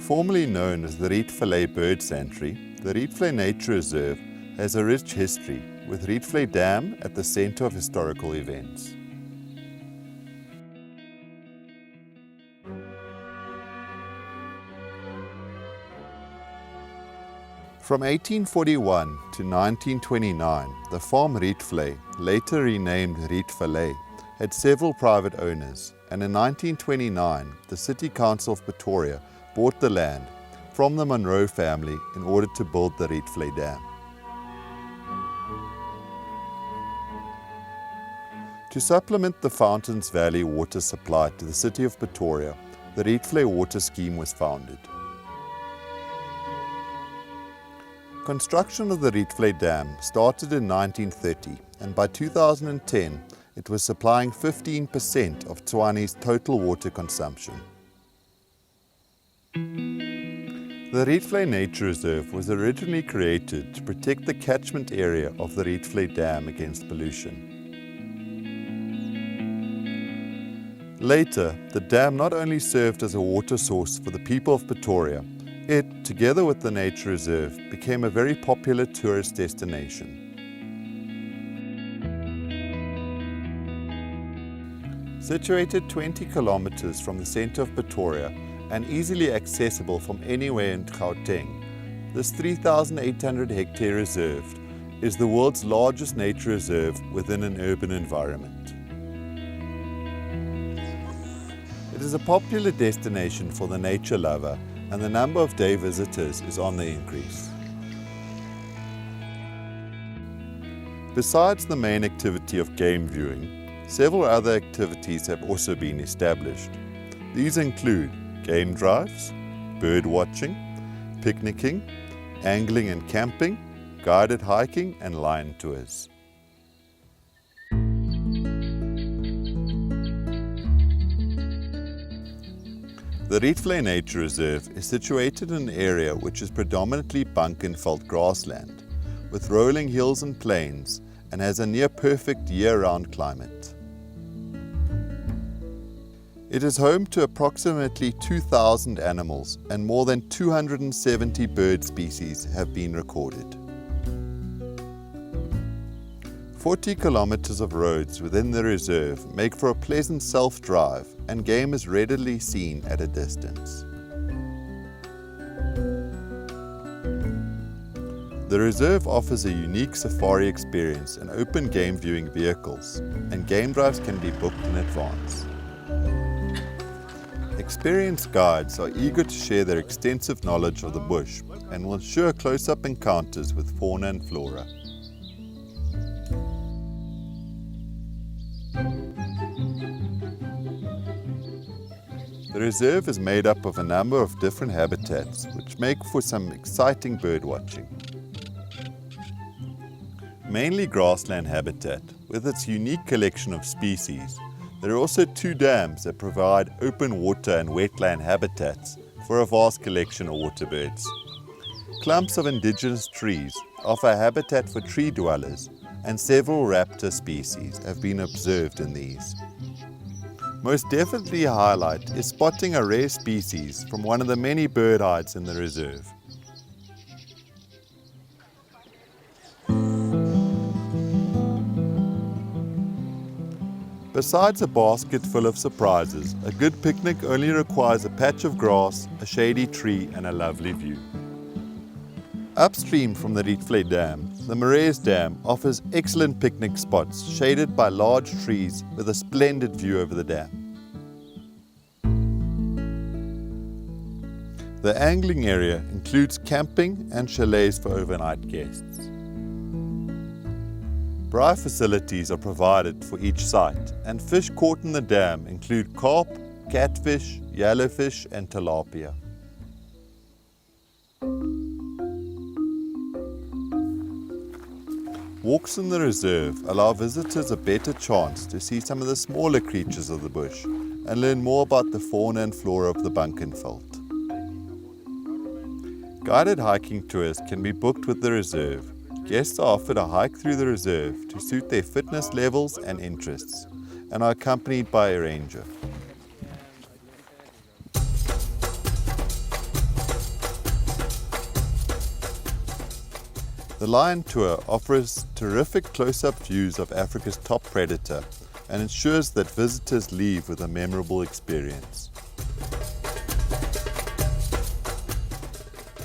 Formerly known as the Rietvlei Bird Sanctuary, the Rietvlei Nature Reserve has a rich history, with Rietvlei Dam at the center of historical events. From 1841 to 1929, the farm Rietvlei, later renamed Rietvlei, had several private owners, and in 1929 the City Council of Pretoria bought the land from the Monroe family in order to build the Rietvlei Dam. To supplement the Fountains Valley water supply to the city of Pretoria, the Rietvlei Water Scheme was founded. Construction of the Rietvlei Dam started in 1930, and by 2010 it was supplying 15% of Tshwane's total water consumption. The Rietvlei Nature Reserve was originally created to protect the catchment area of the Rietvlei Dam against pollution. Later, the dam not only served as a water source for the people of Pretoria, it, together with the nature reserve, became a very popular tourist destination. Situated 20 kilometers from the center of Pretoria and easily accessible from anywhere in Gauteng, this 3,800 hectare reserve is the world's largest nature reserve within an urban environment. It is a popular destination for the nature lover, and the number of day visitors is on the increase. Besides the main activity of game viewing, several other activities have also been established. These include game drives, bird watching, picnicking, angling and camping, guided hiking and lion tours. The Rietvlei Nature Reserve is situated in an area which is predominantly Bunkenveld grassland, with rolling hills and plains, and has a near-perfect year-round climate. It is home to approximately 2,000 animals, and more than 270 bird species have been recorded. 40 kilometers of roads within the reserve make for a pleasant self-drive, and game is readily seen at a distance. The reserve offers a unique safari experience and open game viewing vehicles, and game drives can be booked in advance. Experienced guides are eager to share their extensive knowledge of the bush and will ensure close-up encounters with fauna and flora. The reserve is made up of a number of different habitats, which make for some exciting bird watching. Mainly grassland habitat, with its unique collection of species, there are also 2 dams that provide open water and wetland habitats for a vast collection of water birds. Clumps of indigenous trees offer habitat for tree dwellers, and several raptor species have been observed in these. Most definitely a highlight is spotting a rare species from one of the many bird hides in the reserve. Besides a basket full of surprises, a good picnic only requires a patch of grass, a shady tree and a lovely view. Upstream from the Rietvlei Dam, the Marais Dam offers excellent picnic spots shaded by large trees with a splendid view over the dam. The angling area includes camping and chalets for overnight guests. Braai facilities are provided for each site, and fish caught in the dam include carp, catfish, yellowfish and tilapia. Walks in the reserve allow visitors a better chance to see some of the smaller creatures of the bush and learn more about the fauna and flora of the Bunkenveld. Guided hiking tours can be booked with the reserve. Guests are offered a hike through the reserve to suit their fitness levels and interests, and are accompanied by a ranger. The Lion Tour offers terrific close-up views of Africa's top predator and ensures that visitors leave with a memorable experience.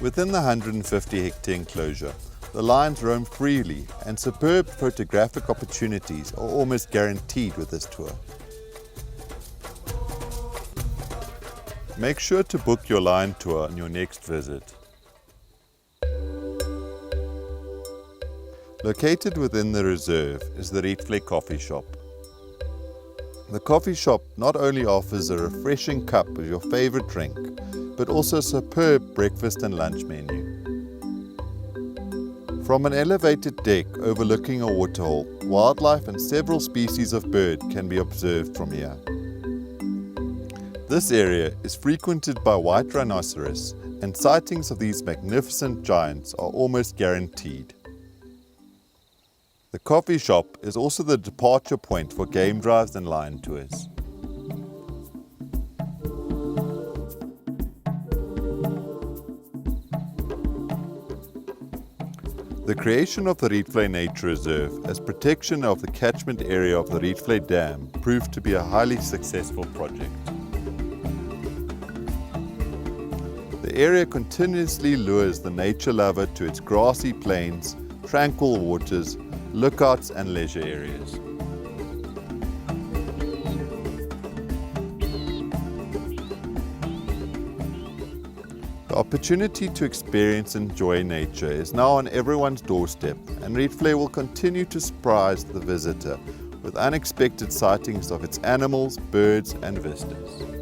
Within the 150-hectare enclosure, the lions roam freely and superb photographic opportunities are almost guaranteed with this tour. Make sure to book your lion tour on your next visit. Located within the reserve is the Rietvlei coffee shop. The coffee shop not only offers a refreshing cup of your favorite drink, but also a superb breakfast and lunch menu. From an elevated deck overlooking a waterhole, wildlife and several species of bird can be observed from here. This area is frequented by white rhinoceros, and sightings of these magnificent giants are almost guaranteed. The coffee shop is also the departure point for game drives and lion tours. The creation of the Rietvlei Nature Reserve as protection of the catchment area of the Rietvlei Dam proved to be a highly successful project. The area continuously lures the nature lover to its grassy plains, tranquil waters, lookouts and leisure areas. The opportunity to experience and enjoy nature is now on everyone's doorstep, and Rietvlei will continue to surprise the visitor with unexpected sightings of its animals, birds and visitors.